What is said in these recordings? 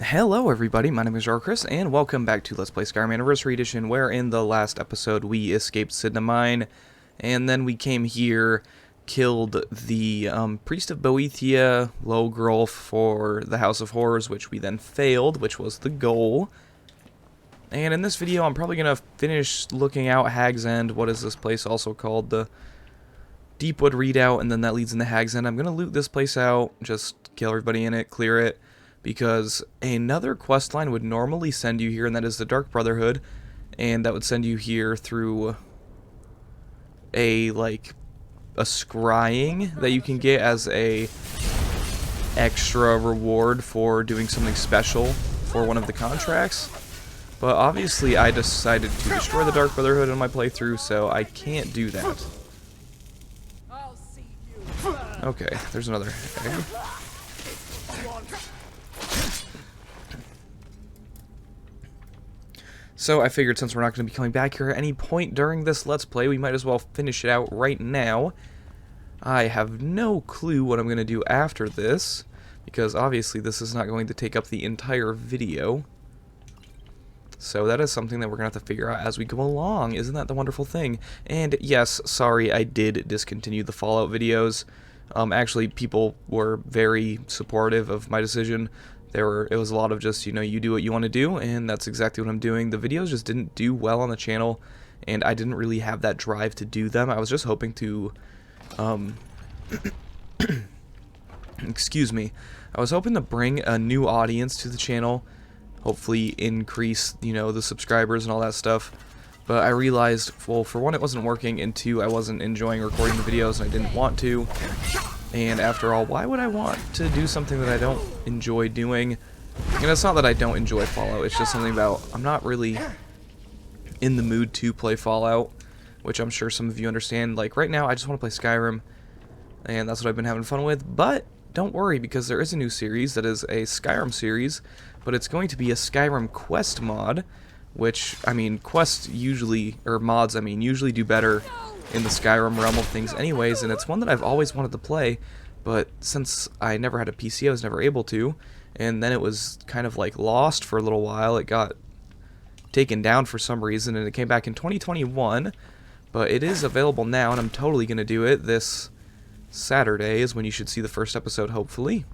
Hello everybody, my name is Rodyrick, and welcome back to Let's Play Skyrim Anniversary Edition, where in the last episode we escaped Sidna Mine, and then we came here, killed the Priest of Boethia, Logrolf, for the House of Horrors, which we then failed, which was the goal. And in this video I'm probably going to finish looking out Hag's End. What is this place also called? The Deepwood Redoubt, and then that leads into Hag's End. I'm going to loot this place out, just kill everybody in it, clear it, because another questline would normally send you here, and that is the Dark Brotherhood, and that would send you here through a scrying that you can get as a extra reward for doing something special for one of the contracts. But obviously I decided to destroy the Dark Brotherhood in my playthrough, so I can't do that. Okay, there's another egg. So I figured since we're not going to be coming back here at any point during this Let's Play, we might as well finish it out right now. I have no clue what I'm going to do after this, because obviously this is not going to take up the entire video. So that is something that we're going to have to figure out as we go along. Isn't that the wonderful thing? And yes, sorry, I did discontinue the Fallout videos. Actually, people were very supportive of my decision. It was a lot of just, you do what you want to do, and that's exactly what I'm doing. The videos just didn't do well on the channel, and I didn't really have that drive to do them. I was just hoping to, excuse me, I was hoping to bring a new audience to the channel, hopefully increase, the subscribers and all that stuff. But I realized, well, for one, it wasn't working, and two, I wasn't enjoying recording the videos, and I didn't want to. And after all, why would I want to do something that I don't enjoy doing? And it's not that I don't enjoy Fallout, it's just something about, I'm not really in the mood to play Fallout, which I'm sure some of you understand. Like, right now, I just want to play Skyrim, and that's what I've been having fun with. But don't worry, because there is a new series that is a Skyrim series, but it's going to be a Skyrim quest mod, which, I mean, quests usually, or mods, I mean, usually do better in the Skyrim realm of things anyways, and it's one that I've always wanted to play, but since I never had a PC, I was never able to, and then it was kind of like lost for a little while. It got taken down for some reason, and it came back in 2021, but it is available now, and I'm totally going to do it. This Saturday is when you should see the first episode, hopefully,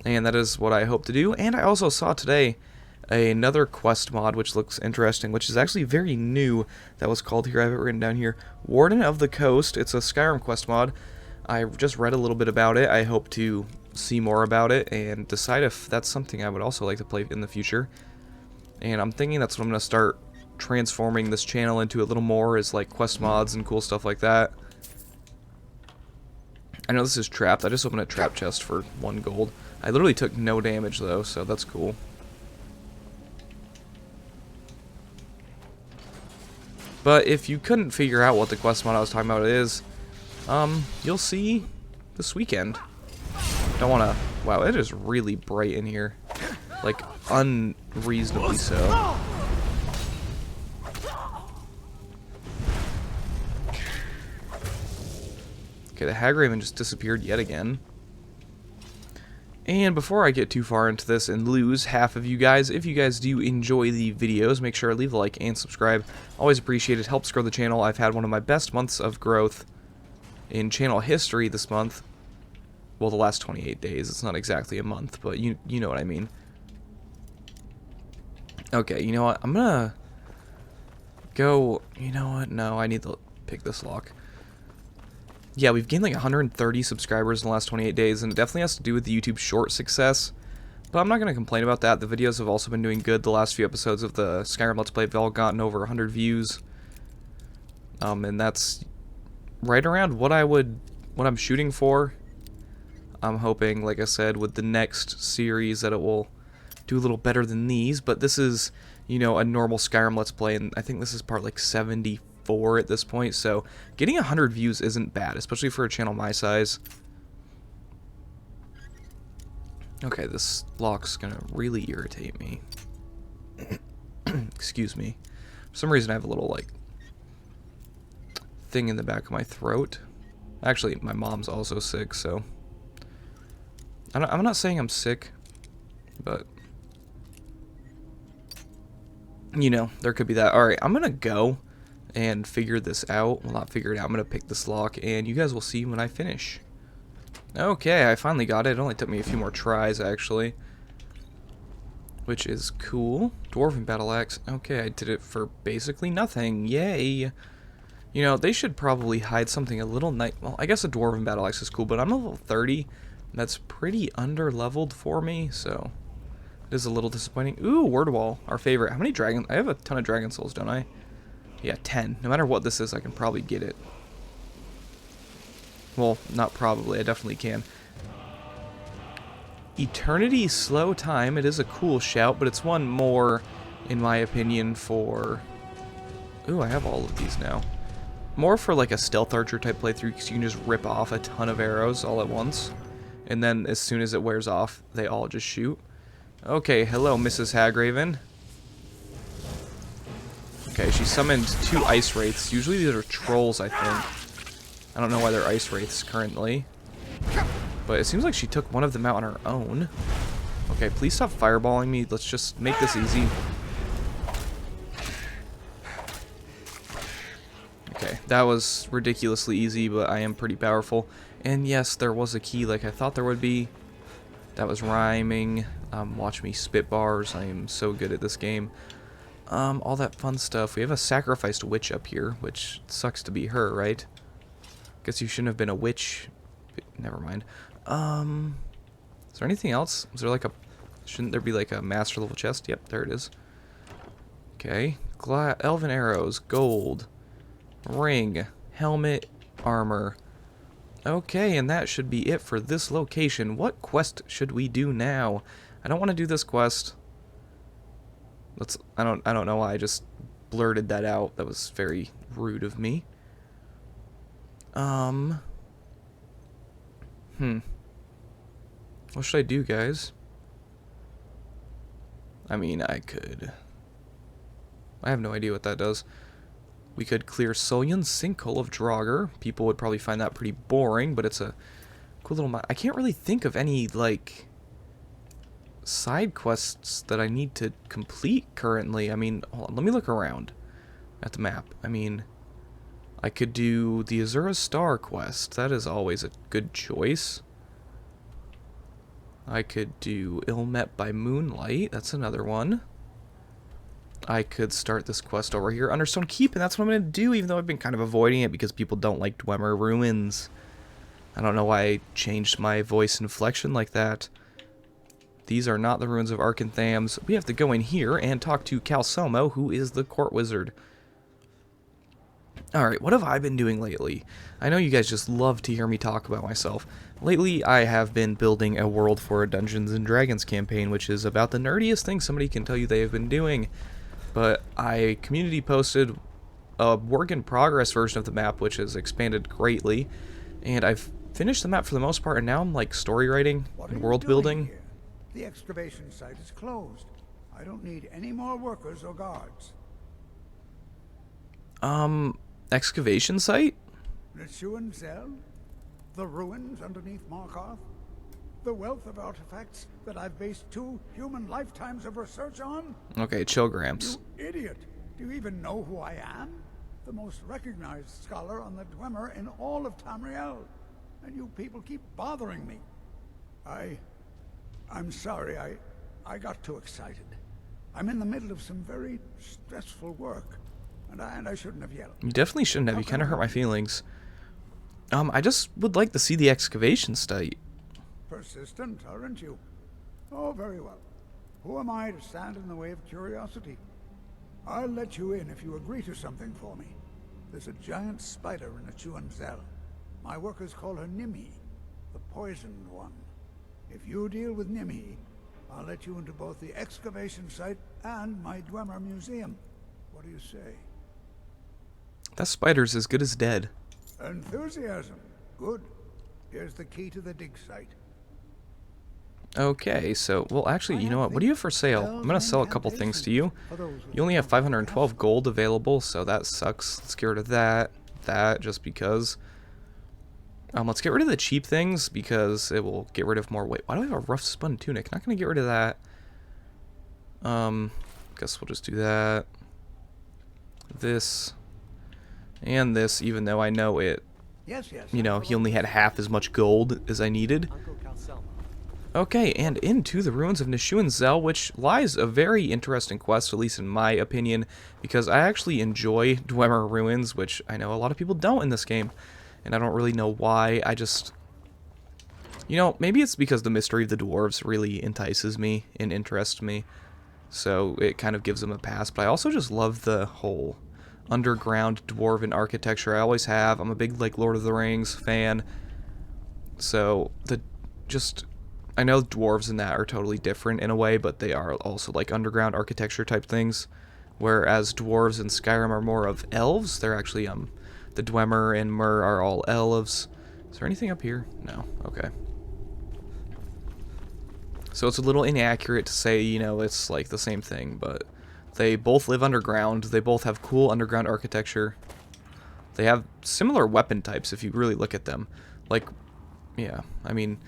and that is what I hope to do. And I also saw today another quest mod which looks interesting, which is actually very new, that was called, here I have it written down here, Warden of the Coast. It's a Skyrim quest mod. I just read a little bit about it. I hope to see more about it and decide if that's something I would also like to play in the future. And I'm thinking that's what I'm going to start transforming this channel into a little more, is like quest mods and cool stuff like that. I know this is trapped. I just opened a trap chest for 1 gold. I literally took no damage though, so that's cool. But if you couldn't figure out what the quest mod I was talking about is, you'll see this weekend. Don't want to... Wow, it is really bright in here. Like, unreasonably so. Okay, the Hag Raven just disappeared yet again. And before I get too far into this and lose half of you guys, if you guys do enjoy the videos, make sure to leave a like and subscribe. Always appreciate it. Helps grow the channel. I've had one of my best months of growth in channel history this month. Well, the last 28 days. It's not exactly a month, but you know what I mean. Okay, you know what? I'm gonna go... You know what? No, I need to pick this lock. Yeah, we've gained like 130 subscribers in the last 28 days, and it definitely has to do with the YouTube short success. But I'm not going to complain about that. The videos have also been doing good. The last few episodes of the Skyrim Let's Play have all gotten over 100 views. And that's right around what I'm shooting for. I'm hoping, like I said, with the next series that it will do a little better than these. But this is, a normal Skyrim Let's Play, and I think this is part like 74 at this point, so getting 100 views isn't bad, especially for a channel my size. Okay, this lock's gonna really irritate me. Excuse me. For some reason I have a little, thing in the back of my throat. Actually, my mom's also sick, so... I'm not saying I'm sick, but You know, there could be that. Alright, I'm gonna go and figure this out. Well, not figure it out. I'm gonna pick this lock, and you guys will see when I finish. Okay, I finally got it. It only took me a few more tries, actually. Which is cool. Dwarven battle axe. Okay, I did it for basically nothing. Yay! You know, they should probably hide something a little nice. Well, I guess a dwarven battle axe is cool, but I'm level 30. That's pretty under-leveled for me, so it is a little disappointing. Ooh, word wall, our favorite. How many dragon? I have a ton of dragon souls, don't I? Yeah, 10. No matter what this is, I can probably get it. Well, not probably. I definitely can. Eternity slow time. It is a cool shout, but it's one more, in my opinion, for... Ooh, I have all of these now. More for like a stealth archer type playthrough, because you can just rip off a ton of arrows all at once. And then as soon as it wears off, they all just shoot. Okay, hello, Mrs. Hagraven. Okay, she summoned 2 ice wraiths. Usually these are trolls, I think. I don't know why they're ice wraiths currently. But it seems like she took one of them out on her own. Okay, please stop fireballing me. Let's just make this easy. Okay, that was ridiculously easy, but I am pretty powerful. And yes, there was a key like I thought there would be. That was rhyming. Watch me spit bars. I am so good at this game. All that fun stuff. We have a sacrificed witch up here, which sucks to be her, right? Guess you shouldn't have been a witch. Never mind. Is there anything else? Is there like a... Shouldn't there be like a master level chest? Yep, there it is. Okay. Elven arrows. Gold. Ring. Helmet. Armor. Okay, and that should be it for this location. What quest should we do now? I don't want to do this quest. I don't know why I just blurted that out. That was very rude of me. What should I do, guys? I mean, I have no idea what that does. We could clear Sullian's Sinkhole of Draugr. People would probably find that pretty boring, but it's a cool little I can't really think of any, like, side quests that I need to complete currently. I mean, hold on, let me look around at the map. I mean, I could do the Azura Star quest. That is always a good choice. I could do Ill Met by Moonlight. That's another one. I could start this quest over here, Understone Keep, and that's what I'm going to do, even though I've been kind of avoiding it because people don't like Dwemer Ruins. I don't know why I changed my voice inflection like that. These are not the ruins of Arkanthams. We have to go in here and talk to Calsomo, who is the court wizard. Alright, what have I been doing lately? I know you guys just love to hear me talk about myself. Lately, I have been building a World for Dungeons & Dragons campaign, which is about the nerdiest thing somebody can tell you they have been doing. But I community posted a work-in-progress version of the map, which has expanded greatly. And I've finished the map for the most part, and now I'm, like, story writing and world building. Here? The excavation site is closed. I don't need any more workers or guards. Excavation site? The Shuan Cell? The ruins underneath Markarth? The wealth of artifacts that I've based 2 human lifetimes of research on? Okay, chill, Gramps. You idiot! Do you even know who I am? The most recognized scholar on the Dwemer in all of Tamriel. And you people keep bothering me. I'm sorry, I got too excited. I'm in the middle of some very stressful work, and I shouldn't have yelled. You definitely shouldn't have. You kind of hurt my feelings. I just would like to see the excavation site. Persistent, aren't you? Oh, very well. Who am I to stand in the way of curiosity? I'll let you in if you agree to something for me. There's a giant spider in the Chuan Cell. My workers call her Nimi, the poisoned one. If you deal with Nimi, I'll let you into both the excavation site and my Dwemer museum. What do you say? That spider's as good as dead. Enthusiasm. Good. Here's the key to the dig site. Okay, so, well, actually, you know what? What do you have for sale? I'm going to sell a couple things to you. You only have 512 gold available, so that sucks. Let's get rid of that. Just because. Let's get rid of the cheap things, because it will get rid of more weight. Why do I have a rough spun tunic? Not going to get rid of that. Because Guess we'll just do that. This. And this, even though I know it, Yes, yes. you know, he only had half as much gold as I needed. Okay, and into the ruins of Nishuanzel, which lies a very interesting quest, at least in my opinion, because I actually enjoy Dwemer ruins, which I know a lot of people don't in this game, and I don't really know why. I just, you know, maybe it's because the mystery of the dwarves really entices me and interests me, so it kind of gives them a pass, but I also just love the whole underground dwarven architecture. I always have. I'm a big, like, Lord of the Rings fan, so I know dwarves in that are totally different in a way, but they are also like underground architecture type things, whereas dwarves in Skyrim are more of elves. They're actually, the Dwemer and Mer are all elves. Is there anything up here? No. Okay. So it's a little inaccurate to say, you know, it's like the same thing, but they both live underground. They both have cool underground architecture. They have similar weapon types if you really look at them. Like, yeah, I mean,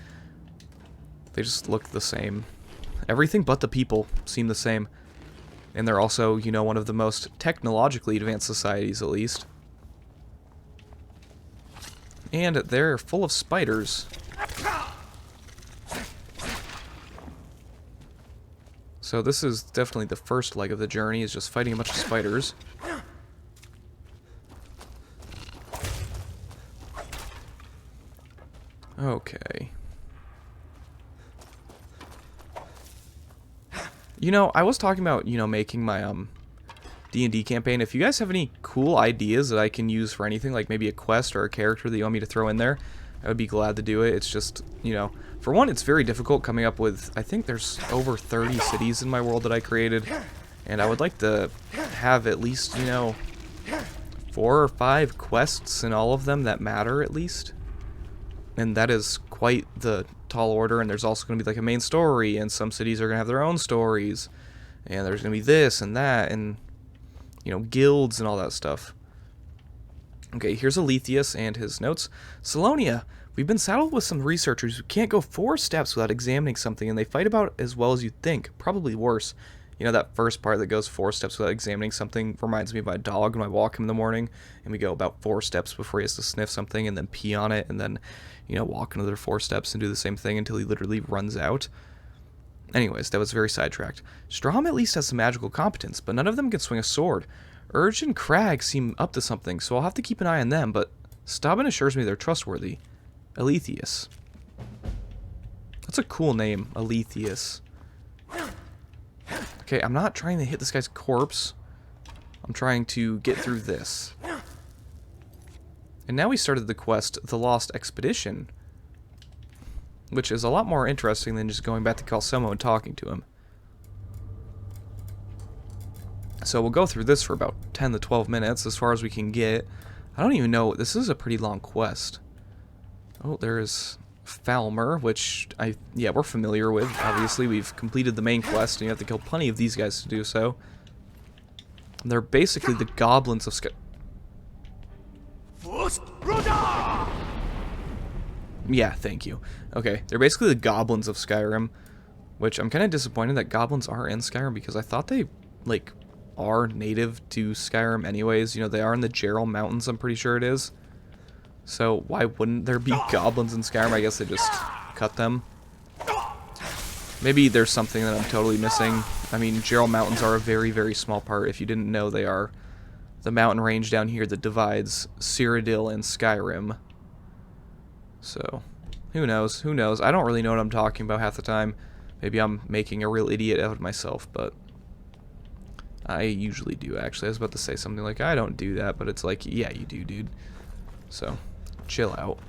they just look the same. Everything but the people seem the same. And they're also, you know, one of the most technologically advanced societies, at least. And they're full of spiders. So this is definitely the first leg of the journey, is just fighting a bunch of spiders. Okay. You know, I was talking about, you know, making my D&D campaign. If you guys have any cool ideas that I can use for anything, like maybe a quest or a character that you want me to throw in there, I would be glad to do it. It's just, you know, for one, it's very difficult coming up with, I think there's over 30 cities in my world that I created, and I would like to have at least, you know, 4 or 5 quests in all of them that matter at least. And that is quite the tall order, and there's also going to be like a main story, and some cities are going to have their own stories, and there's going to be this and that, and, you know, guilds and all that stuff. Okay, here's Alethius and his notes. Salonia, we've been saddled with some researchers who can't go 4 steps without examining something, and they fight about as well as you'd think, probably worse. You know, that first part that goes 4 steps without examining something reminds me of my dog when I walk him in the morning, and we go about 4 steps before he has to sniff something, and then pee on it, and then, you know, walk another 4 steps and do the same thing until he literally runs out. Anyways, that was very sidetracked. Strom at least has some magical competence, but none of them can swing a sword. Urge and Crag seem up to something, so I'll have to keep an eye on them, but Staubin assures me they're trustworthy. Alethius. That's a cool name, Alethius. Okay, I'm not trying to hit this guy's corpse. I'm trying to get through this. And now we started the quest, The Lost Expedition, which is a lot more interesting than just going back to Calcemo and talking to him. So we'll go through this for about 10 to 12 minutes, as far as we can get. I don't even know, this is a pretty long quest. Oh, there's Falmer, which yeah, we're familiar with. Obviously, we've completed the main quest, and you have to kill plenty of these guys to do so. They're basically the goblins of Skyrim. Yeah, thank you. Okay, they're basically the goblins of Skyrim, which I'm kind of disappointed that goblins are in Skyrim, because I thought they, like, are native to Skyrim anyways. You know, they are in the Gerald Mountains, I'm pretty sure it is. So why wouldn't there be goblins in Skyrim? I guess they just cut them. Maybe there's something that I'm totally missing. I mean, Gerald Mountains are a very, very small part. If you didn't know, they are the mountain range down here that divides Cyrodiil and Skyrim. So, who knows? Who knows? I don't really know what I'm talking about half the time. Maybe I'm making a real idiot out of myself, but I usually do, actually. I was about to say something like, I don't do that, but it's like, yeah, you do, dude. So, chill out.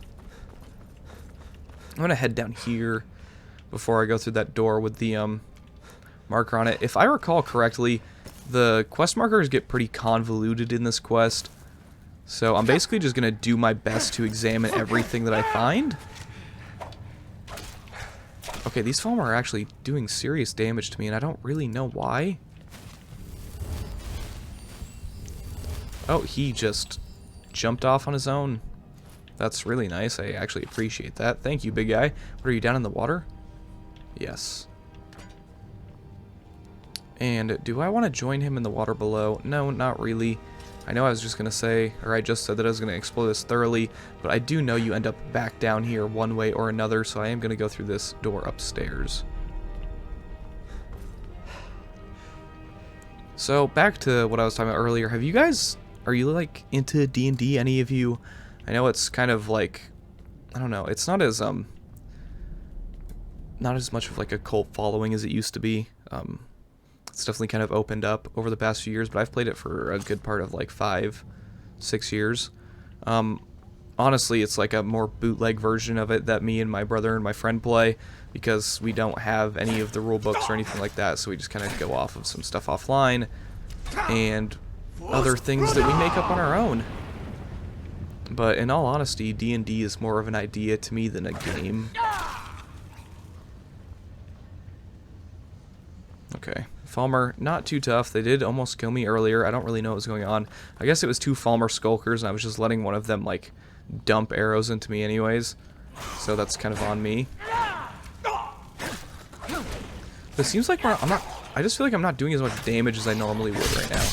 I'm gonna head down here before I go through that door with the marker on it. If I recall correctly, the quest markers get pretty convoluted in this quest. So I'm basically just gonna do my best to examine everything that I find. Okay, these foam are actually doing serious damage to me, and I don't really know why. Oh, he just jumped off on his own. That's really nice. I actually appreciate that. Thank you, big guy. What, are you down in the water? Yes. And do I want to join him in the water below? No, not really. I know I was just going to say, or I just said that I was going to explore this thoroughly, but I do know you end up back down here one way or another, so I am going to go through this door upstairs. So, back to what I was talking about earlier. Have you guys, are you like into D&D, any of you? I know it's kind of like, I don't know, it's not as much of like a cult following as it used to be. It's definitely kind of opened up over the past few years, but I've played it for a good part of like 5-6 years. Honestly, it's like a more bootleg version of it that me and my brother and my friend play, because we don't have any of the rule books or anything like that, so we just kind of go off of some stuff offline and other things that we make up on our own. But in all honesty, D&D is more of an idea to me than a game. Okay, Falmer, not too tough. They did almost kill me earlier. I don't really know what was going on. I guess it was 2 Falmer Skulkers, and I was just letting one of them, like, dump arrows into me anyways. So that's kind of on me. It seems like I just feel like I'm not doing as much damage as I normally would right now.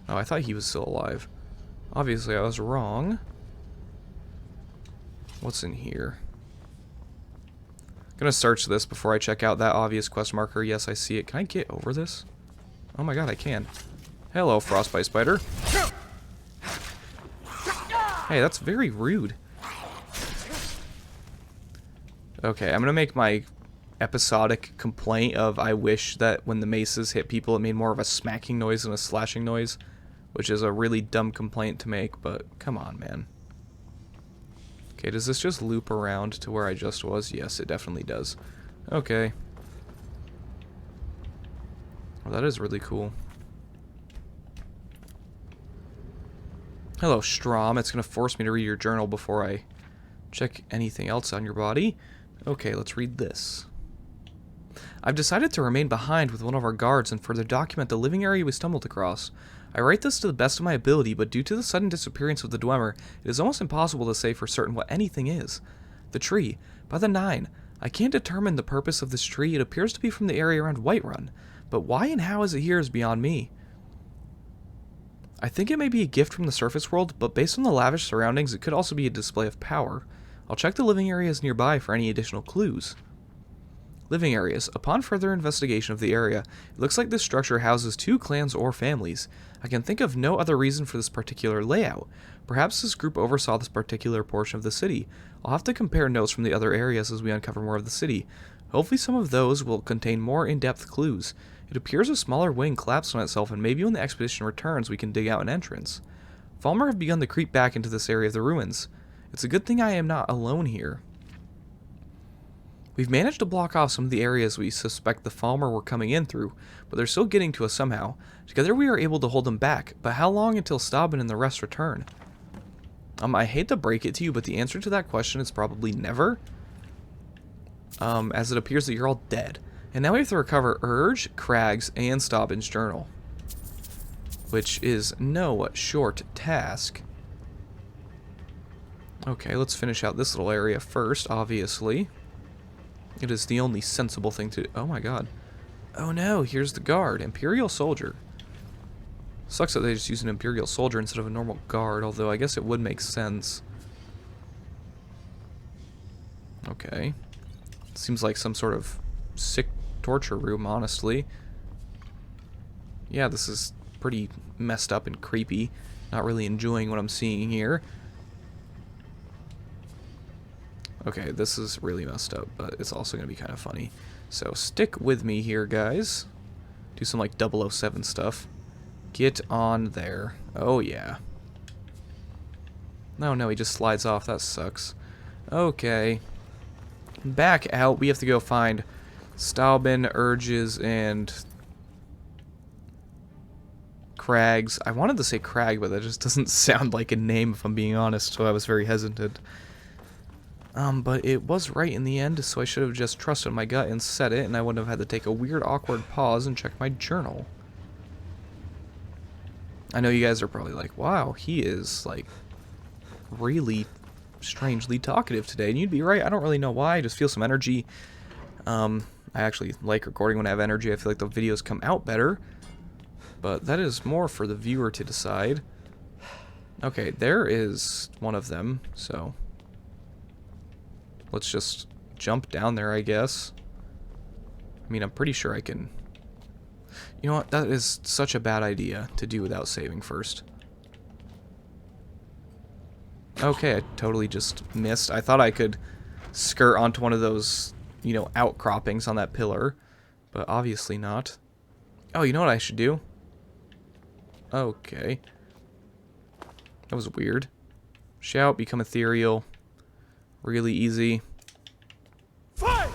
Oh, I thought he was still alive. Obviously, I was wrong. What's in here? I'm gonna search this before I check out that obvious quest marker. Yes, I see it. Can I get over this? Oh my god, I can. Hello, frostbite spider. Hey, that's very rude. Okay, I'm gonna make my episodic complaint of I wish that when the maces hit people it made more of a smacking noise than a slashing noise, which is a really dumb complaint to make, but come on, man. Okay, does this just loop around to where I just was? Yes, it definitely does. Okay. Well, that is really cool. Hello, Strom. It's going to force me to read your journal before I check anything else on your body. Okay, let's read this. I've decided to remain behind with one of our guards and further document the living area we stumbled across. I write this to the best of my ability, but due to the sudden disappearance of the Dwemer, it is almost impossible to say for certain what anything is. The tree, by the 9. I can't determine the purpose of this tree. It appears to be from the area around Whiterun, but why and how is it here is beyond me. I think it may be a gift from the surface world, but based on the lavish surroundings, it could also be a display of power. I'll check the living areas nearby for any additional clues. Living areas. Upon further investigation of the area, it looks like this structure houses 2 clans or families. I can think of no other reason for this particular layout. Perhaps this group oversaw this particular portion of the city. I'll have to compare notes from the other areas as we uncover more of the city. Hopefully some of those will contain more in-depth clues. It appears a smaller wing collapsed on itself, and maybe when the expedition returns we can dig out an entrance. Falmer have begun to creep back into this area of the ruins. It's a good thing I am not alone here. We've managed to block off some of the areas we suspect the Falmer were coming in through, but they're still getting to us somehow. Together we are able to hold them back, but how long until Staubin and the rest return? I hate to break it to you, but the answer to that question is probably never. As it appears that you're all dead. And now we have to recover Urge, Crag's, and Staubin's journal. Which is no short task. Okay, let's finish out this little area first, obviously. It is the only sensible thing to do. Oh my god. Oh no, here's the guard. Imperial soldier. Sucks that they just use an Imperial soldier instead of a normal guard, although I guess it would make sense. Okay. Seems like some sort of sick torture room, honestly. Yeah, this is pretty messed up and creepy. Not really enjoying what I'm seeing here. Okay, this is really messed up, but it's also going to be kind of funny. So stick with me here, guys. Do some like 007 stuff. Get on there. Oh, yeah. No, he just slides off. That sucks. Okay. Back out. We have to go find Staubin, Urges, and Crag's. I wanted to say Crag, but that just doesn't sound like a name, if I'm being honest, so I was very hesitant. But it was right in the end, so I should have just trusted my gut and said it, and I wouldn't have had to take a weird, awkward pause and check my journal. I know you guys are probably like, wow, he is, like, really strangely talkative today, and you'd be right. I don't really know why. I just feel some energy. I actually like recording when I have energy. I feel like the videos come out better. But that is more for the viewer to decide. Okay, there is one of them, so let's just jump down there, I guess. I mean, I'm pretty sure I can... You know what? That is such a bad idea to do without saving first. Okay, I totally just missed. I thought I could skirt onto one of those, you know, outcroppings on that pillar, but obviously not. Oh, you know what I should do? Okay. That was weird. Shout, become ethereal. Really easy. Fight!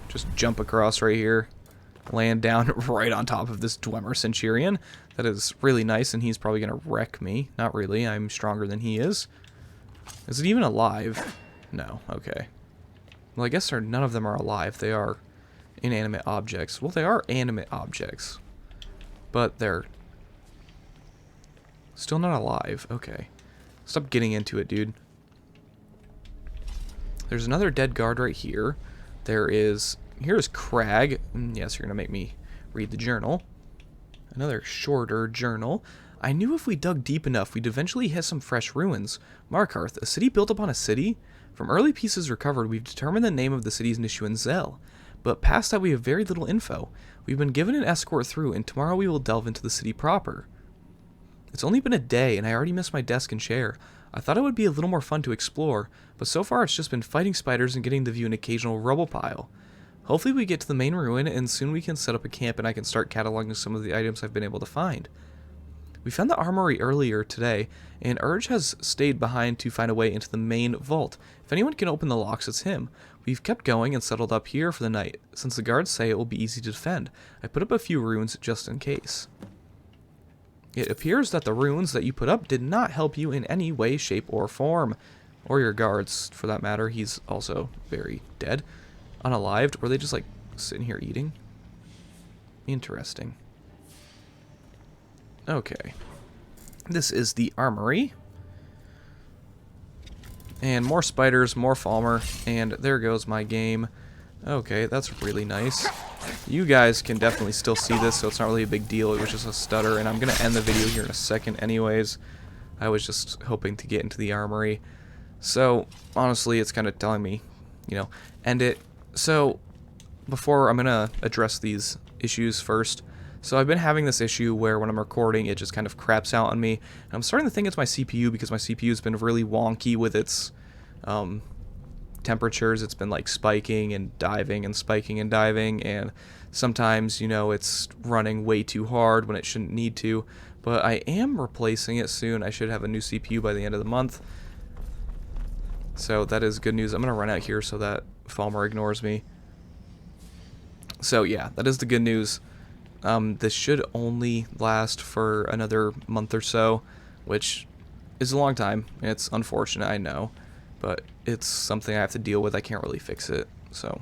Just jump across right here. Land down right on top of this Dwemer Centurion. That is really nice, and he's probably going to wreck me. Not really. I'm stronger than he is. Is it even alive? No. Okay. Well, I guess none of them are alive. They are inanimate objects. Well, they are animate objects. But they're still not alive. Okay. Stop getting into it, dude. There's another dead guard right here. Here's Crag. Yes, you're going to make me read the journal. Another shorter journal. I knew if we dug deep enough, we'd eventually hit some fresh ruins. Markarth, a city built upon a city? From early pieces recovered, we've determined the name of the city's Nishuan Zel. But past that, we have very little info. We've been given an escort through, and tomorrow we will delve into the city proper. It's only been a day, and I already missed my desk and chair. I thought it would be a little more fun to explore, but so far it's just been fighting spiders and getting to view an occasional rubble pile. Hopefully we get to the main ruin, and soon we can set up a camp and I can start cataloging some of the items I've been able to find. We found the armory earlier today, and Urge has stayed behind to find a way into the main vault. If anyone can open the locks, it's him. We've kept going and settled up here for the night. Since the guards say it will be easy to defend, I put up a few runes just in case. It appears that the runes that you put up did not help you in any way, shape, or form. Or your guards, for that matter. He's also very dead. Unalived. Were they just, like, sitting here eating? Interesting. Okay. This is the armory. And more spiders, more Falmer, and there goes my game. Okay, that's really nice. You guys can definitely still see this, so it's not really a big deal. It was just a stutter, and I'm going to end the video here in a second anyways. I was just hoping to get into the armory. So, honestly, it's kind of telling me, you know, end it. So, before I'm going to address these issues first. So I've been having this issue where when I'm recording, it just kind of craps out on me. And I'm starting to think it's my CPU because my CPU's been really wonky with its temperatures. It's been like spiking and diving and spiking and diving. And sometimes, you know, it's running way too hard when it shouldn't need to. But I am replacing it soon. I should have a new CPU by the end of the month. So that is good news. I'm going to run out here so that Falmer ignores me. So yeah, that is the good news. This should only last for another month or so, which is a long time. It's unfortunate, I know, but it's something I have to deal with. I can't really fix it, so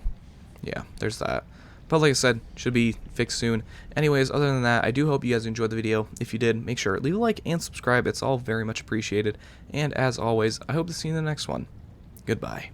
yeah, there's that. But like I said, should be fixed soon. Anyways, other than that, I do hope you guys enjoyed the video. If you did, make sure leave a like and subscribe. It's all very much appreciated. And as always, I hope to see you in the next one. Goodbye.